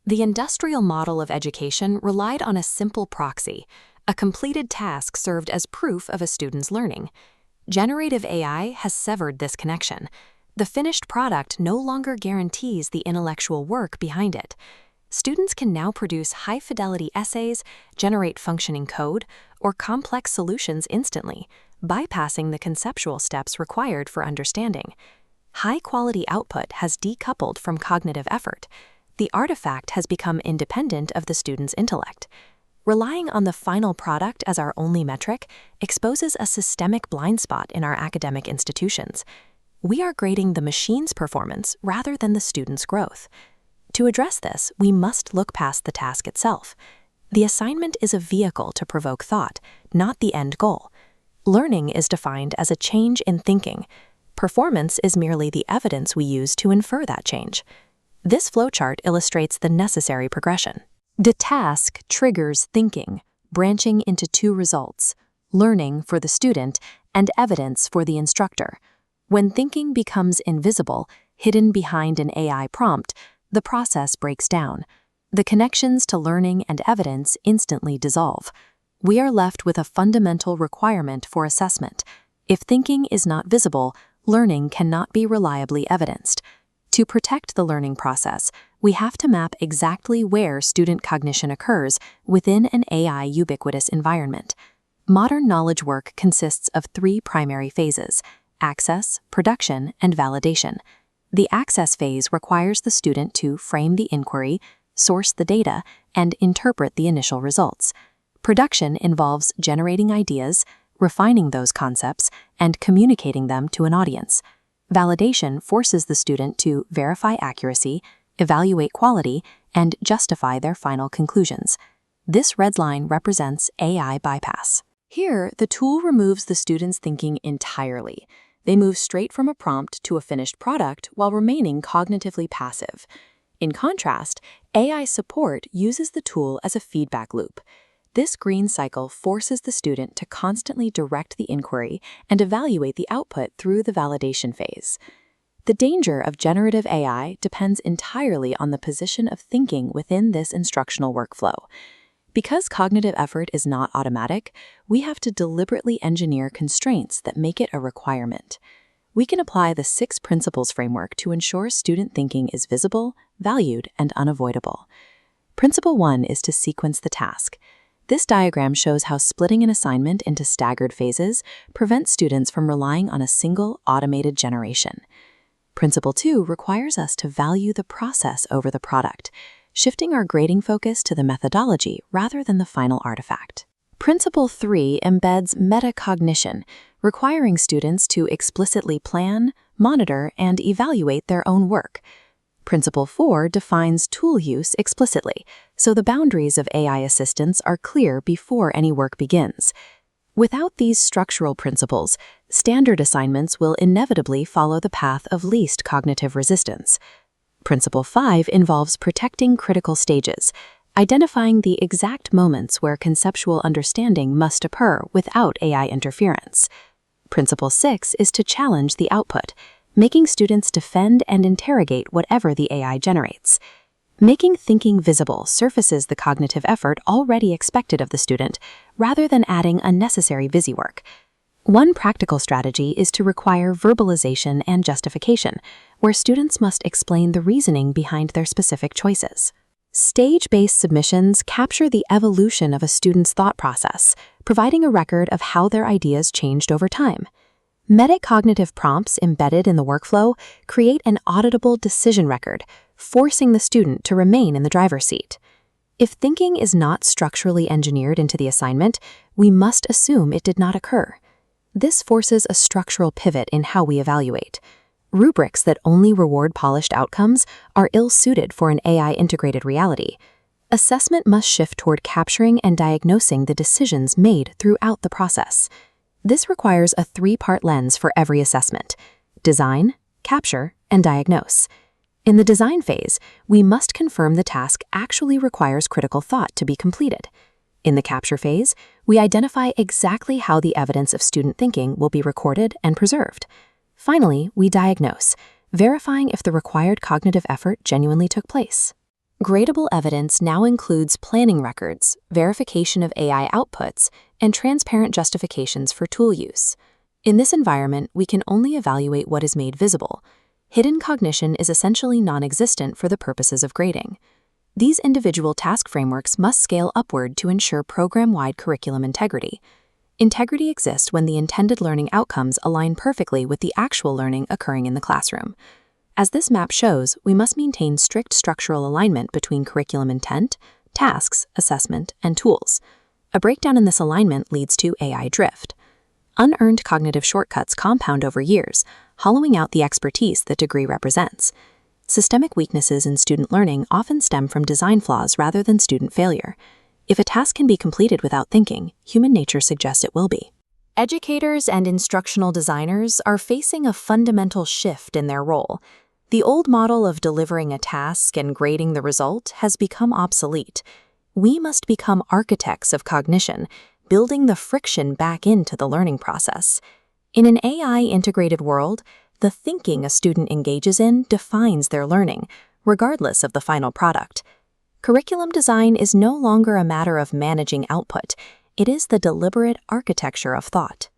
The industrial model of education relied on a simple proxy. A completed task served as proof of a student's learning. Generative AI has severed this connection. The finished product no longer guarantees the intellectual work behind it. Students can now produce high-fidelity essays, generate functioning code, or complex solutions instantly, bypassing the conceptual steps required for understanding. High-quality output has decoupled from cognitive effort. The artifact has become independent of the student's intellect. Relying on the final product as our only metric exposes a systemic blind spot in our academic institutions. We are grading the machine's performance rather than the student's growth. To address this, we must look past the task itself. The assignment is a vehicle to provoke thought, not the end goal. Learning is defined as a change in thinking. Performance is merely the evidence we use to infer that change. This flowchart illustrates the necessary progression. The task triggers thinking, branching into two results: learning for the student and evidence for the instructor. When thinking becomes invisible, hidden behind an AI prompt, the process breaks down. The connections to learning and evidence instantly dissolve. We are left with a fundamental requirement for assessment. If thinking is not visible, learning cannot be reliably evidenced. To protect the learning process, we have to map exactly where student cognition occurs within an AI ubiquitous environment. Modern knowledge work consists of three primary phases: access, production, and validation. The access phase requires the student to frame the inquiry, source the data, and interpret the initial results. Production involves generating ideas, refining those concepts, and communicating them to an audience. Validation forces the student to verify accuracy, evaluate quality, and justify their final conclusions. This red line represents AI bypass. Here, the tool removes the student's thinking entirely. They move straight from a prompt to a finished product while remaining cognitively passive. In contrast, AI support uses the tool as a feedback loop. This green cycle forces the student to constantly direct the inquiry and evaluate the output through the validation phase. The danger of generative AI depends entirely on the position of thinking within this instructional workflow. Because cognitive effort is not automatic, we have to deliberately engineer constraints that make it a requirement. We can apply the 6 principles framework to ensure student thinking is visible, valued, and unavoidable. Principle 1 is to sequence the task. This diagram shows how splitting an assignment into staggered phases prevents students from relying on a single automated generation. Principle 2 requires us to value the process over the product, shifting our grading focus to the methodology rather than the final artifact. Principle 3 embeds metacognition, requiring students to explicitly plan, monitor, and evaluate their own work. Principle 4 defines tool use explicitly, so the boundaries of AI assistance are clear before any work begins. Without these structural principles, standard assignments will inevitably follow the path of least cognitive resistance. Principle 5 involves protecting critical stages, identifying the exact moments where conceptual understanding must occur without AI interference. Principle 6 is to challenge the output, making students defend and interrogate whatever the AI generates. Making thinking visible surfaces the cognitive effort already expected of the student, rather than adding unnecessary busywork. One practical strategy is to require verbalization and justification, where students must explain the reasoning behind their specific choices. Stage-based submissions capture the evolution of a student's thought process, providing a record of how their ideas changed over time. Metacognitive prompts embedded in the workflow create an auditable decision record, forcing the student to remain in the driver's seat. If thinking is not structurally engineered into the assignment, we must assume it did not occur. This forces a structural pivot in how we evaluate. Rubrics that only reward polished outcomes are ill-suited for an AI-integrated reality. Assessment must shift toward capturing and diagnosing the decisions made throughout the process. This requires a 3-part lens for every assessment: design, capture, and diagnose. In the design phase, we must confirm the task actually requires critical thought to be completed. In the capture phase, we identify exactly how the evidence of student thinking will be recorded and preserved. Finally, we diagnose, verifying if the required cognitive effort genuinely took place. Gradable evidence now includes planning records, verification of AI outputs, and transparent justifications for tool use. In this environment, we can only evaluate what is made visible. Hidden cognition is essentially non-existent for the purposes of grading. These individual task frameworks must scale upward to ensure program-wide curriculum integrity. Integrity exists when the intended learning outcomes align perfectly with the actual learning occurring in the classroom. As this map shows, we must maintain strict structural alignment between curriculum intent, tasks, assessment, and tools. A breakdown in this alignment leads to AI drift. Unearned cognitive shortcuts compound over years, hollowing out the expertise that degree represents. Systemic weaknesses in student learning often stem from design flaws rather than student failure. If a task can be completed without thinking, human nature suggests it will be. Educators and instructional designers are facing a fundamental shift in their role. The old model of delivering a task and grading the result has become obsolete. We must become architects of cognition, building the friction back into the learning process. In an AI-integrated world, the thinking a student engages in defines their learning, regardless of the final product. Curriculum design is no longer a matter of managing output. It is the deliberate architecture of thought.